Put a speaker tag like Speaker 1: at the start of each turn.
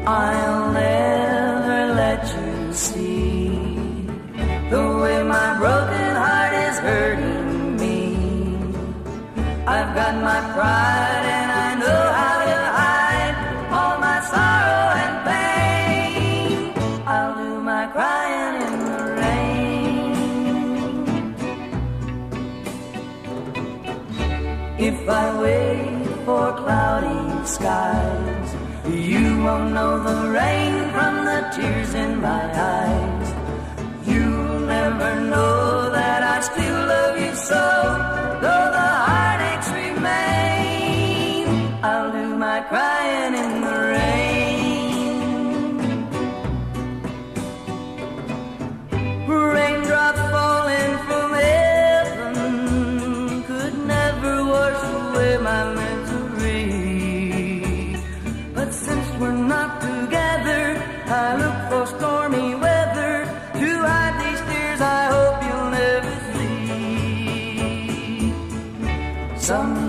Speaker 1: I'll never let you see the way my broken heart is hurting me. I've got my pride and I know how to hide all my sorrow and pain. I'll do my crying in the rain. If I wait for cloudy skies, you won't know the rain from the tears in my eyes. You'll never know that I still love you so, though the heartaches remain. I'll do my crying in the rain. Raindrops falling from heaven could never wash away my misery. But since we're not together, I look for stormy weather to hide these tears I hope you'll never see. Some